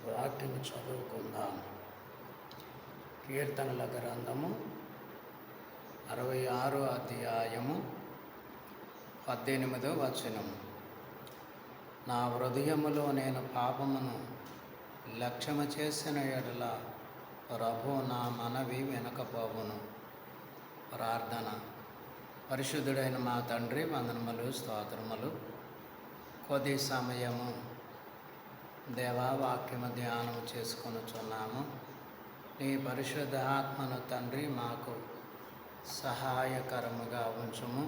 వాక్యం చదువుకుందాం. కీర్తనల గ్రంథము 66 అధ్యాయము 18వ వచనం. నా హృదయములో నేను పాపమును లక్ష్యము చేసిన ఎడల ప్రభు నా మనవి వెనకపోవును. ప్రార్థన. పరిశుద్ధుడైన మా తండ్రి, వందనములు, స్తోత్రములు. కొద్ది సమయము దేవావాక్యము ధ్యానం చేసుకొనుచున్నాము. నీ పరిశుద్ధ ఆత్మను తండ్రి మాకు సహాయకరముగా ఉంచుము.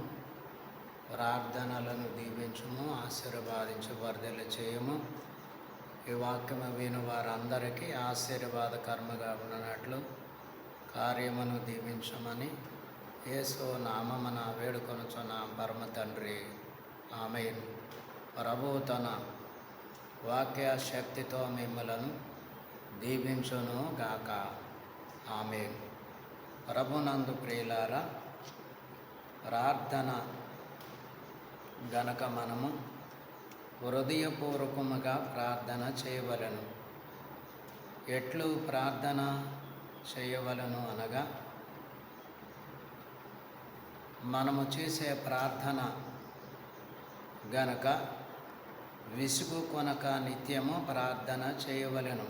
ప్రార్థనలను దీవించుము, ఆశీర్వాదించు, వర్ధలు చేయము. ఈ వాక్యము విను వారందరికీ ఆశీర్వాదకరముగా ఉన్నట్లు కార్యమును దీవించమని యేసు నామమున వేడుకొనుచున్నాం పరమ తండ్రి, ఆమేన్. ప్రభువు తన వాక్య శక్తితో మిమ్మలను దీవించును గాక, ఆమేన్. ప్రభునందు ప్రియులారా, ప్రార్థన గనక మనము హృదయపూర్వకముగా ప్రార్థన చేయవలెను. ఎట్లు ప్రార్థన చేయవలెను అనగా, మనము చేసే ప్రార్థన గనక విసుగు కొనక నిత్యము ప్రార్థన చేయవలెను.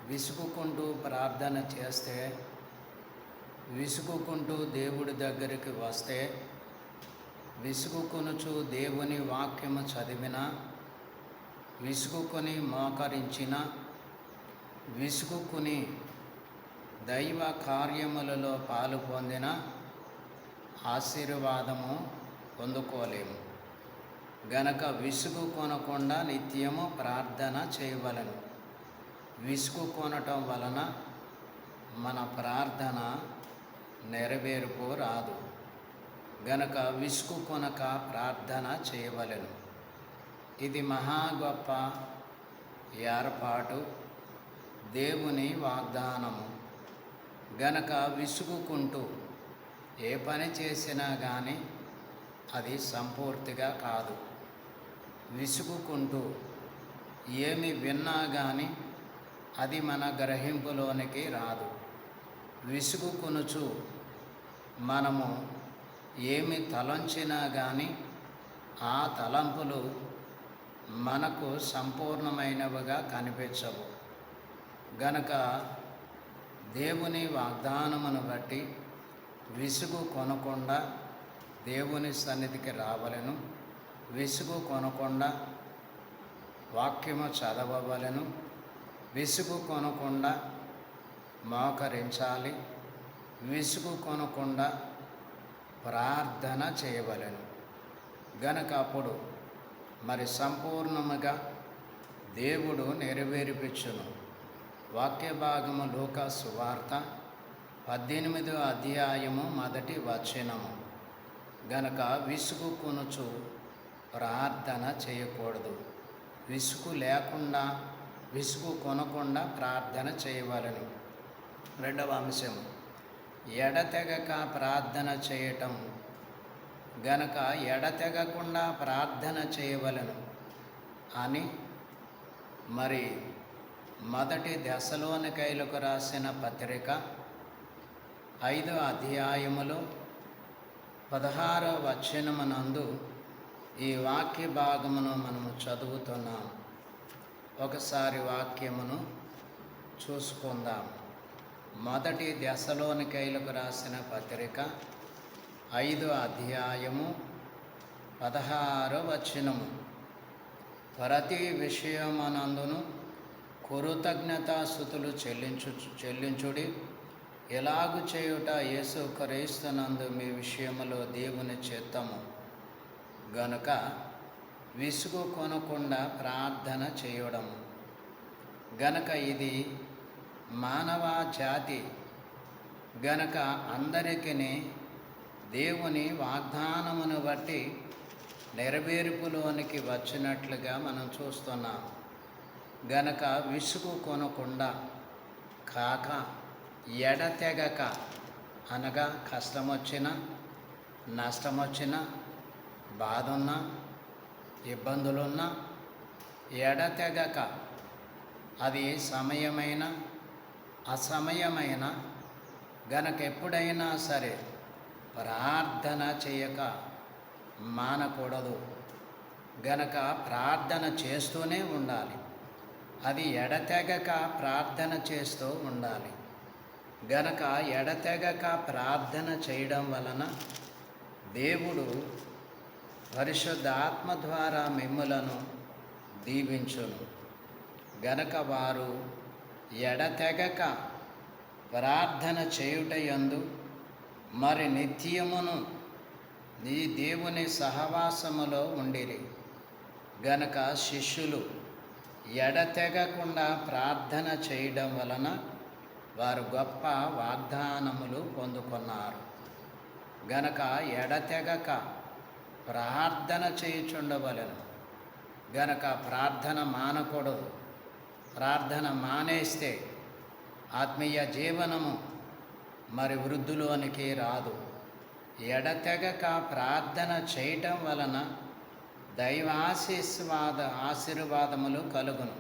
విసుగుకుంటూ ప్రార్థన చేస్తే, విసుగుకుంటూ దేవుడి దగ్గరికి వస్తే, విసుగుకొనుచు దేవుని వాక్యము చదివిన, విసుగుకొని మోకరించిన, విసుగుకొని దైవ కార్యములలో పాలు పొందిన ఆశీర్వాదము పొందుకోలేము. గనక విసుగు కొనకుండా నిత్యము ప్రార్థన చేయవలెను. విసుగు కొనటం వలన మన ప్రార్థన నెరవేర్పు రాదు. గనక విసుగు కొనక ప్రార్థన చేయవలెను. ఇది మహా గొప్ప ఏర్పాటు, దేవుని వాగ్దానము. గనక విసుగుకుంటూ ఏ పని చేసినా కానీ అది సంపూర్తిగా కాదు. విసుగుకుంటూ ఏమి విన్నా కానీ అది మన గ్రహింపులోనికి రాదు. విసుగుకొనుచు మనము ఏమి తలంచినా కానీ ఆ తలంపులు మనకు సంపూర్ణమైనవిగా కనిపించవు. గనక దేవుని వాగ్దానమును బట్టి విసుగు కొనకుండా దేవుని సన్నిధికి రావలెను. విసుగు కొనకుండా వాక్యము చదవవలెను. విసుగు కొనకుండా మోకరించాలి. విసుగు కొనకుండా ప్రార్థన చేయవలెను. గనక అప్పుడు మరి సంపూర్ణముగా దేవుడు నెరవేర్పించును. వాక్య భాగము లూకా సువార్త 18వ అధ్యాయము 1వ వచనము. గనక విసుగు కొనుచు ప్రార్థన చేయకూడదు. విసుగు లేకుండా, విసుగు కొనకుండా ప్రార్థన చేయవలెను. 2వ అంశము, ఎడతెగక ప్రార్థన చేయటం. గనక ఎడతెగకుండా ప్రార్థన చేయవలెను అని మరి 1 దెస్సలోనికైలకు రాసిన పత్రిక 5వ అధ్యాయములో 16వ వచనమునందు ఈ వాక్య భాగమును మనము చదువుతున్నాం. ఒకసారి వాక్యమును చూసుకుందాం. 1 దెస్సలోనికైలకు రాసిన పత్రిక 5వ అధ్యాయము 16వ వచనము. ప్రతి విషయమునందును కృతజ్ఞతాస్తుతులు చెల్లించుడి. ఎలాగు చేయుట యేసు క్రీస్తునందు మీ విషయములో దేవుని చిత్తము. గనుక విసుగు కొనకుండా ప్రార్థన చేయడము. గనక ఇది మానవ జాతి. గనక అందరికీ దేవుని వాగ్దానమును బట్టి నెరవేర్పులోనికి వచ్చినట్లుగా మనం చూస్తున్నాం. గనక విసుగు కొనకుండా కాక ఎడతెగక, అనగా కష్టం వచ్చినా, నష్టం వచ్చినా, బాధ ఉన్నా, ఇబ్బందులున్నా ఎడతెగక అది సమయమైన అసమయమైన గనక ఎప్పుడైనా సరే ప్రార్థన చేయక మానకూడదు. గనక ప్రార్థన చేస్తూనే ఉండాలి. అది ఎడతెగక ప్రార్థన చేస్తూ ఉండాలి. గనక ఎడతెగక ప్రార్థన చేయడం వలన దేవుడు పరిశుద్ధాత్మ ద్వారా మిమ్ములను దీవించును. గనక వారు ఎడతెగక ప్రార్థన చేయుటయందు మరి నిత్యమును నీ దేవుని సహవాసములో ఉండిరి. గనక శిష్యులు ఎడతెగకుండా ప్రార్థన చేయడం వలన వారు గొప్ప వాగ్దానములు పొందుకున్నారు. గనక ఎడతెగక ప్రార్థన చేయుచుండవలెను. గనక ప్రార్థన మానకూడదు. ప్రార్థన మానేస్తే ఆత్మీయ జీవనము మరి వృద్ధిలోనికి రాదు. ఎడతెగక ప్రార్థన చేయటం వలన ఆశీర్వాదములు కలుగును.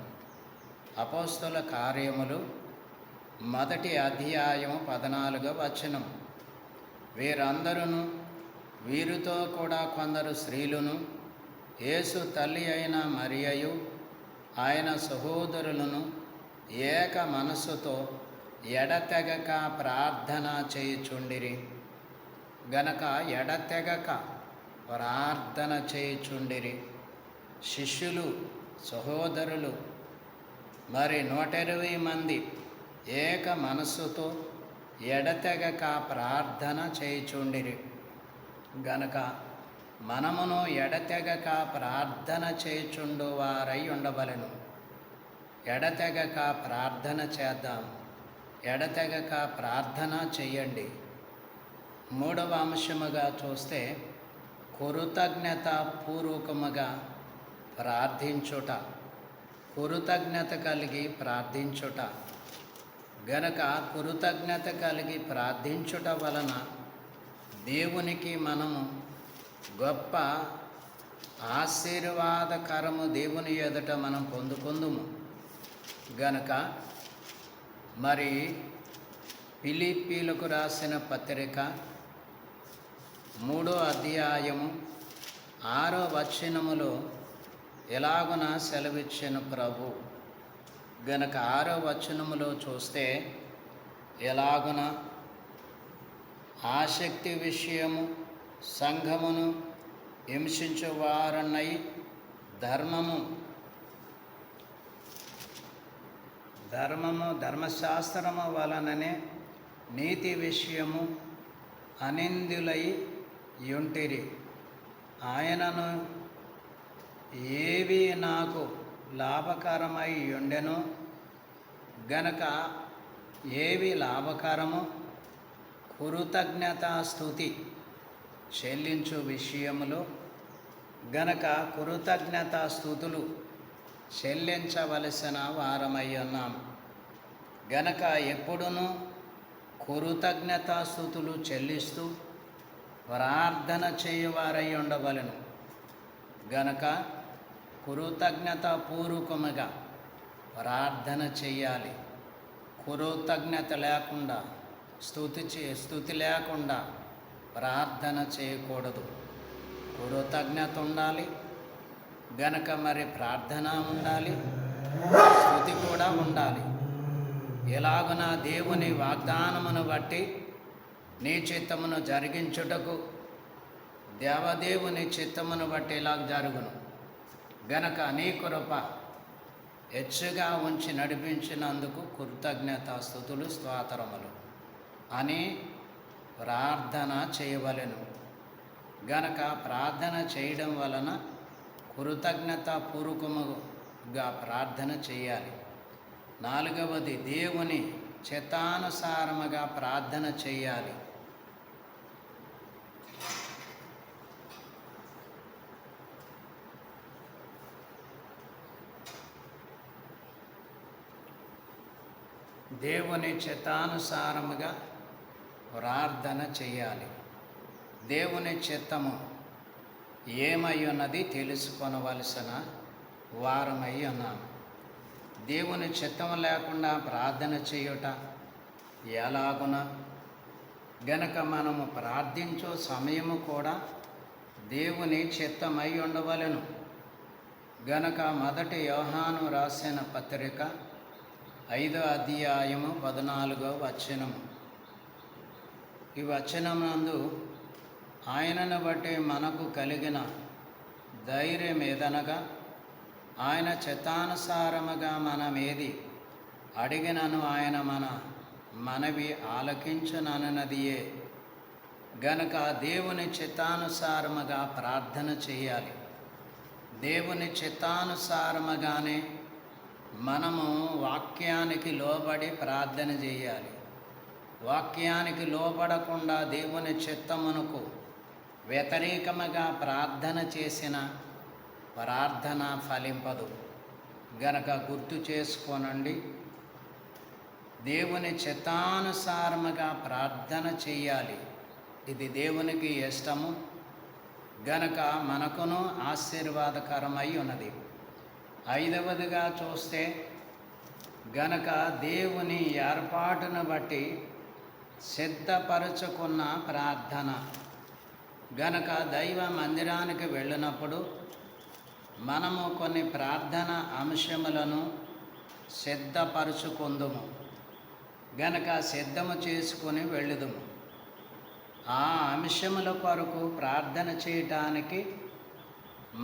అపోస్తల కార్యములు 1వ అధ్యాయం 14వ వచనం. వీరందరూ వీరితో కూడా కొందరు స్త్రీలను యేసు తల్లి అయిన మరియయు ఆయన సహోదరులను ఏక మనస్సుతో ఎడతెగక ప్రార్థన చేయుచుండిరి. గనక ఎడతెగక ప్రార్థన చేయుచుండిరి. శిష్యులు సహోదరులు మరి 120 మంది ఏక మనస్సుతో ఎడతెగక ప్రార్థన చేయుచుండిరి. గనక మనమును ఎడతెగక ప్రార్థన చేయుచుండు వారై ఉండవలెను. ఎడతెగక ప్రార్థన చేద్దాం. ఎడతెగక ప్రార్థన చెయ్యండి. 3వ అంశముగా చూస్తే కృతజ్ఞత పూర్వకముగా ప్రార్థించుట. కృతజ్ఞత కలిగి ప్రార్థించుట. గనక కృతజ్ఞత కలిగి ప్రార్థించుట వలన దేవునికి మనము గొప్ప ఆశీర్వాదకరము దేవుని ఎదుట మనం పొందుకుందుము. గనక మరి ఫిలిప్పీలకు రాసిన పత్రిక 3వ అధ్యాయము 6వ వచనములో ఎలాగున సెలవిచ్చిన ప్రభు. గనక 6వ వచనములో చూస్తే ఎలాగున ఆసక్తి విషయము సంఘమును హింసించువారన్నై ధర్మశాస్త్రము వలననే నీతి విషయము అనిందులై యుంటిరి. ఆయనను ఏవి నాకు లాభకరమై ఉండెను. గనక ఏవి లాభకరము? కృతజ్ఞతాస్తుతి చెల్లించు విషయములో గనక కృతజ్ఞతాస్తుతులు చెల్లించవలసిన వారమై ఉన్నాం. గనక ఎప్పుడునూ కృతజ్ఞతాస్తుతులు చెల్లిస్తూ ప్రార్థన చేయువారై ఉండవలెను. గనక కృతజ్ఞతాపూర్వకముగా ప్రార్థన చేయాలి. కృతజ్ఞత లేకుండా స్తుతి లేకుండా ప్రార్థన చేయకూడదు. కృతజ్ఞత ఉండాలి. గనక మరి ప్రార్థన ఉండాలి, స్తుతి కూడా ఉండాలి. ఎలాగున దేవుని వాగ్దానమును బట్టి నీ చిత్తమును జరిగించుటకు దేవదేవుని చిత్తమును బట్టి ఇలా జరుగును. గనక నీ కృప హెచ్చుగా ఉంచి నడిపించినందుకు కృతజ్ఞతాస్తుతులు స్తోత్రములు అని ప్రార్థన చేయవలెను. గనక ప్రార్థన చేయడం వలన కృతజ్ఞతాపూర్వకముగా ప్రార్థన చేయాలి. 4వది దేవుని చిత్తానుసారముగా ప్రార్థన చేయాలి. దేవుని చిత్తానుసారముగా ప్రార్థన చేయాలి. దేవుని చిత్తము ఏమై ఉన్నది తెలుసుకొనవలసిన వారమై ఉన్నాం. దేవుని చిత్తం లేకుండా ప్రార్థన చేయుట ఎలాగున? గనక మనము ప్రార్థించు సమయము కూడా దేవుని చిత్తమై ఉండవలెను. గనక మొదటి యోహాను రాసిన పత్రిక 5వ అధ్యాయము 14వ వచనము. ఈ వచనమునందు ఆయనను బట్టి మనకు కలిగిన ధైర్యం ఏదనగా, ఆయన చిత్తానుసారముగా మనమేది అడిగినను ఆయన మన మనవి ఆలకించునన్నదియే. గనక దేవుని చిత్తానుసారముగా ప్రార్థన చేయాలి. దేవుని చిత్తానుసారముగానే మనము వాక్యానికి లోబడి ప్రార్థన చేయాలి. వాక్యానికి లోబడకుండా దేవుని చిత్తమునకు వ్యతిరేకముగా ప్రార్థన చేసిన ప్రార్థన ఫలింపదు. గనక గుర్తు చేసుకోనండి, దేవుని చిత్తానుసారముగా ప్రార్థన చేయాలి. ఇది దేవునికి ఇష్టము, గనక మనకును ఆశీర్వాదకరమై ఉన్నది. 5వదిగా చూస్తే, గనక దేవుని ఏర్పాటును బట్టి సిద్ధపరచుకున్న ప్రార్థన. గనక దైవ మందిరానికి వెళ్ళినప్పుడు మనము కొన్ని ప్రార్థన అంశములను సిద్ధపరచుకుందుము. గనక సిద్ధము చేసుకొని వెళ్ళుదుము. ఆ అంశముల కొరకు ప్రార్థన చేయటానికి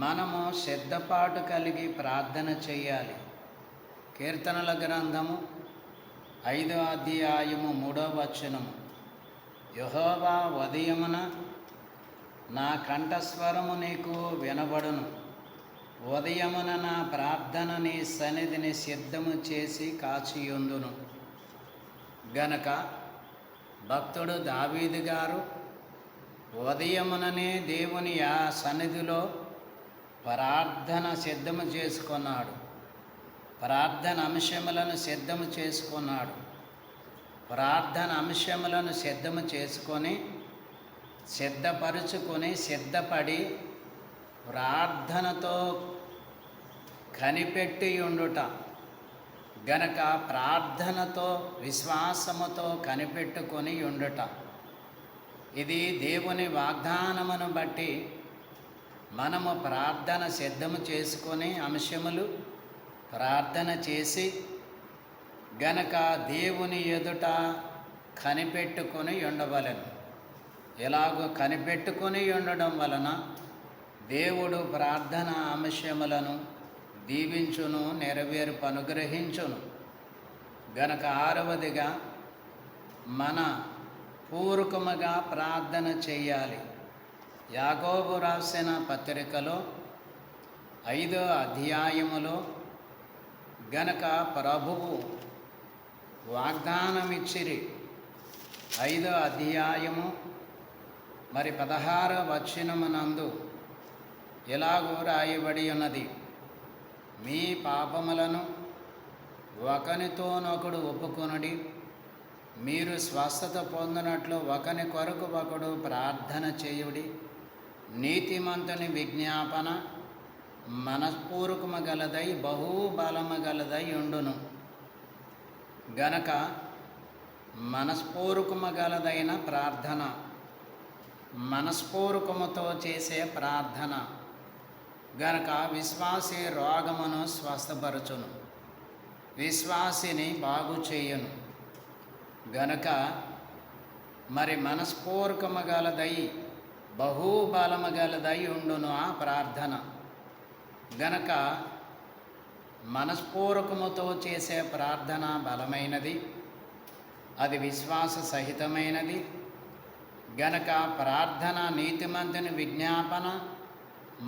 మనము సిద్ధపాటు కలిగి ప్రార్థన చేయాలి. కీర్తనల గ్రంథము 5వ అధ్యాయము 3వ వచనము. యెహోవా ఉదయమున నా కంఠస్వరము నీకు వినబడును, ఉదయమున నా ప్రార్థన నీ సన్నిధిని సిద్ధము చేసి కాచియుందును. గనక భక్తుడు దావీదు గారు ఉదయముననే దేవుని సన్నిధిలో ప్రార్థన సిద్ధము చేసుకున్నాడు. ప్రార్థన అంశములను సిద్ధము చేసుకున్నాడు. ప్రార్థన అంశములను సిద్ధము చేసుకొని సిద్ధపరుచుకొని సిద్ధపడి ప్రార్థనతో కనిపెట్టి ఉండుట. గనక ప్రార్థనతో విశ్వాసముతో కనిపెట్టుకొని ఉండుట. ఇది దేవుని వాగ్దానమును బట్టి మనము ప్రార్థన సిద్ధము చేసుకొని అంశములు ప్రార్థన చేసి గనక దేవుని ఎదుట కనిపెట్టుకొని ఉండవలెను. ఎలాగో కనిపెట్టుకొని ఉండడం వలన దేవుడు ప్రార్థన అంశములను దీవించును, నెరవేర్పు అనుగ్రహించును. గనక 6వదిగా మన పూర్వకముగా ప్రార్థన చేయాలి. యాకోబు రాసిన పత్రికలో 5వ అధ్యాయములో గనక ప్రభువు వాగ్దానమిచ్చిరి. 5వ అధ్యాయము 16వ వచనమునందు ఎలాగో రాయబడి ఉన్నది, మీ పాపములను ఒకనితోనొకడు ఒప్పుకొనుడి, మీరు స్వస్థత పొందినట్లు ఒకని కొరకు ఒకడు ప్రార్థన చేయుడి. నీతిమంతుని విజ్ఞాపన మనస్పూర్వకము గలదై బహుబలము గలదై ఉండును. గనక మనస్పూర్వకము గలదైన ప్రార్థన, మనస్పూర్వకముతో చేసే ప్రార్థన గనక విశ్వాసి రోగమును స్వస్థపరచును, విశ్వాసిని బాగు చేయును. గనక మరి మనస్పూర్వకము గలదై బహుబలము గలదై ఉండును ఆ ప్రార్థన. గనక మనస్పూర్వకముతో చేసే ప్రార్థన బలమైనది, అది విశ్వాస సహితమైనది. గనక ప్రార్థన నీతిమంతుని విజ్ఞాపన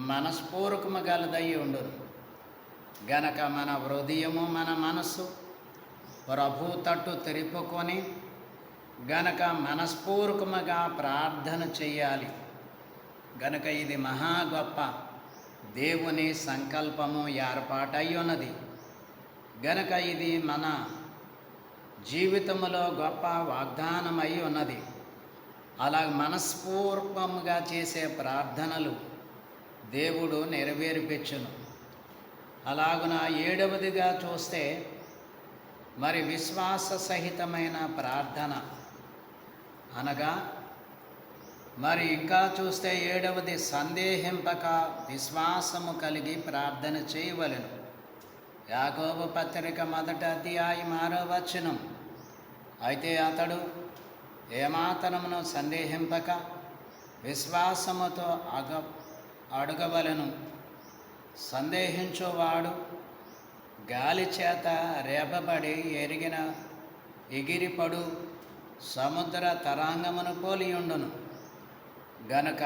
మనస్పూర్వకము గలదై ఉండును. గనక మన హృదయము మన మనస్సు ప్రభు తట్టు తిరుపుకొని గనక మనస్పూర్వకముగా ప్రార్థన చేయాలి. గనక ఇది మహా గొప్ప దేవుని సంకల్పము ఏర్పాటై ఉన్నది. గనక ఇది మన జీవితంలో గొప్ప వాగ్దానమై ఉన్నది. అలా మనస్పూర్వకముగా చేసే ప్రార్థనలు దేవుడు నెరవేర్పించును. అలాగున 7వదిగా చూస్తే మరి విశ్వాస సహితమైన ప్రార్థన అనగా, మరి ఇంకా చూస్తే 7వది సందేహింపక విశ్వాసము కలిగి ప్రార్థన చేయవలెను. యాకోబు పత్రిక 1వ అధ్యాయం 6వ వచనం. అయితే అతడు ఏమాత్రమును సందేహింపక విశ్వాసముతో అడగవలెను. సందేహించువాడు గాలి చేత రేపబడి ఎగిరిపడు సముద్ర తరంగమును పోలియుండును. గనుక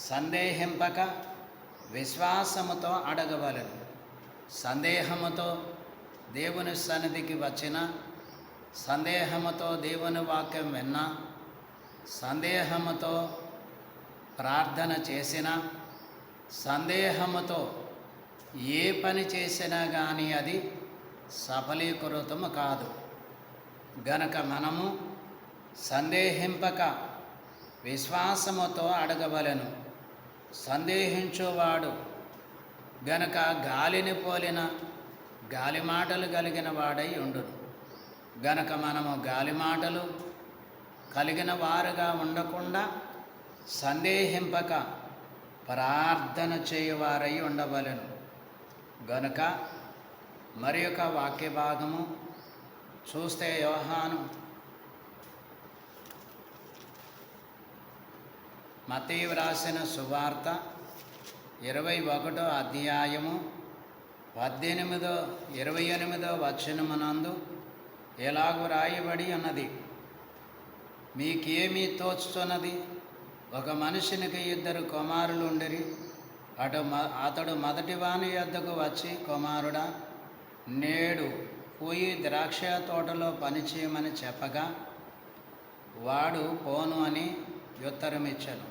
సందేహింపక విశ్వాసముతో అడగవలెను. సందేహముతో దేవుని సన్నిధికి వచ్చిన, సందేహముతో దేవుని వాక్యం విన్నా, సందేహముతో ప్రార్థన చేసిన, సందేహముతో ఏ పని చేసినా కానీ అది సఫలీకృతము కాదు. గనక మనము సందేహింపక విశ్వాసముతో అడగవలెను. సందేహించువాడు గనక గాలిని పోలిన గాలి మాటలు కలిగిన వాడై ఉండును. గనక మనము గాలి మాటలు కలిగిన వారుగా ఉండకుండా సందేహింపక ప్రార్థన చేయువారై ఉండవలెను. గనుక మరి ఒక వాక్య భాగము చూస్తే యోహాను మత్తయి వ్రాసిన సువార్త 21వ అధ్యాయము 28వ వచనమునందు ఎలాగూ రాయబడి ఉన్నది. మీకేమీ తోచుతున్నది? ఒక మనుషునికి 2 కుమారులు ఉండిరి. అతడు మొదటి వాని యొద్దకు వచ్చి, కుమారుడా, నేడు పోయి ద్రాక్ష తోటలో పనిచేయమని చెప్పగా వాడు పోను అని ఉత్తరమిచ్చాను.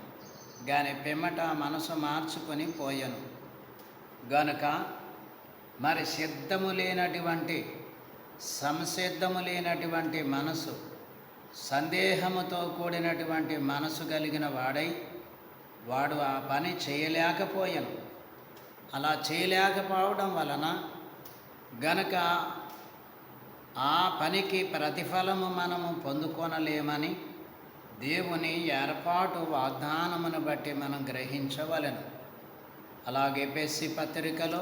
గాని పిమ్మట మనసు మార్చుకొని పోయాను. గనుక మరి సంసిద్ధము లేనటువంటి మనసు, సందేహముతో కూడినటువంటి మనసు కలిగిన వాడు ఆ పని చేయలేకపోయాను. అలా చేయలేకపోవడం వలన గనక ఆ పనికి ప్రతిఫలము మనము పొందుకొనలేమని దేవుని ఏర్పాటు వాగ్దానమును బట్టి మనం గ్రహించవలెను. అలాగే ఎఫెసీ పత్రికలో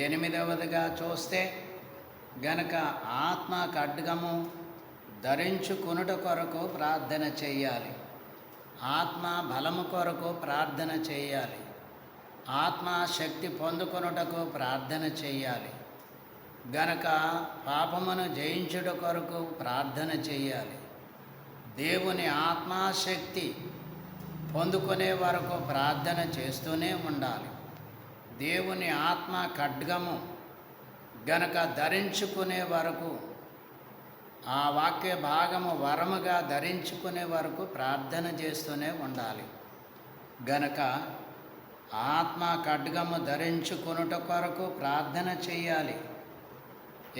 8వదిగా చూస్తే గనక ఆత్మ ఖడ్గము ధరించుకొనుట కొరకు ప్రార్థన చేయాలి. ఆత్మ బలము కొరకు ప్రార్థన చేయాలి. ఆత్మ శక్తి పొందుకొనుటకు ప్రార్థన చేయాలి. గనక పాపమును జయించుట కొరకు ప్రార్థన చేయాలి. దేవుని ఆత్మశక్తి పొందుకునే వరకు ప్రార్థన చేస్తూనే ఉండాలి. దేవుని ఆత్మ ఖడ్గము గనక ధరించుకునే వరకు, ఆ వాక్య భాగము వరముగా ధరించుకునే వరకు ప్రార్థన చేస్తూనే ఉండాలి. గనక ఆత్మ ఖడ్గము ధరించుకొనుట కొరకు ప్రార్థన చేయాలి.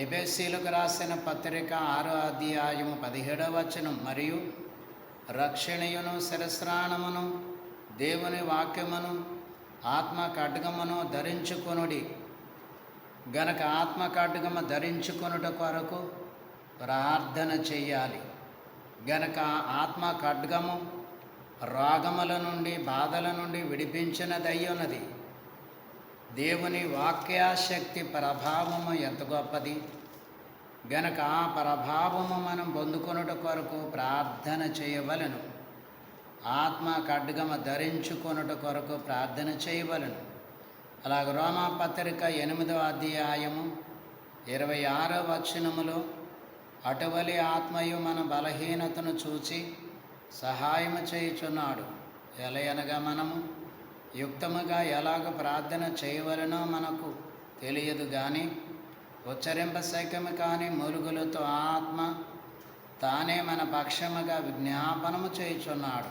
ఎఫెసీయులకు రాసిన పత్రిక 6వ అధ్యాయము 17వ వచనం. మరియు రక్షణయును శిరస్త్రాణమును దేవుని వాక్యమును ఆత్మ ఖడ్గమును ధరించుకొనుడి. గనక ఆత్మ ఖడ్గము ధరించుకొనుట కొరకు ప్రార్థన చెయ్యాలి. గనక ఆత్మ ఖడ్గము రోగముల నుండి, బాధల నుండి విడిపించినదయ్యున్నది. దేవుని వాక్యాశక్తి ప్రభావము ఎంత గొప్పది! గనక ఆ ప్రభావము మనం పొందుకొనుట కొరకు ప్రార్థన చేయవలెను. ఆత్మ ఖడ్గము ధరించుకొనుట కొరకు ప్రార్థన చేయవలెను. అలాగే రోమా పత్రిక 8వ అధ్యాయము 26వ వచనములో, అటువలి ఆత్మయు మన బలహీనతను చూచి సహాయము చేయుచున్నాడు. ఎలయనగా మనము యుక్తముగా ఎలాగ ప్రార్థన చేయవలనో మనకు తెలియదు కానీ, ఉచ్చరింపశక్యము కాని మూలుగులతో ఆత్మ తానే మన పక్షముగా విజ్ఞాపనము చేయుచున్నాడు.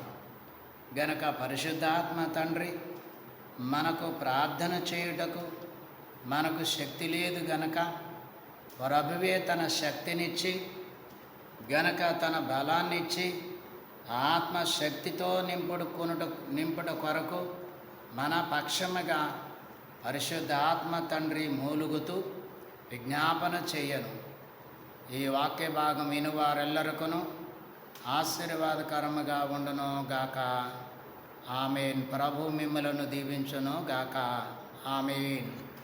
గనక పరిశుద్ధాత్మ తండ్రి మనకు ప్రార్థన చేయుటకు మనకు శక్తి లేదు గనక, ప్రభువే తన శక్తినిచ్చి, గనక తన బలాన్నిచ్చి ఆత్మశక్తితో నింపుట కొరకు మన పక్షముగా పరిశుద్ధాత్మ తండ్రి మూలుగుతూ విజ్ఞాపన చేయను. ఈ వాక్య భాగం వినువారెల్లరికును ఆశీర్వాదకరముగా ఉండును గాక. ఆమేన్. ప్రభు మిమ్మలను దీవించును గాక. ఆమేన్.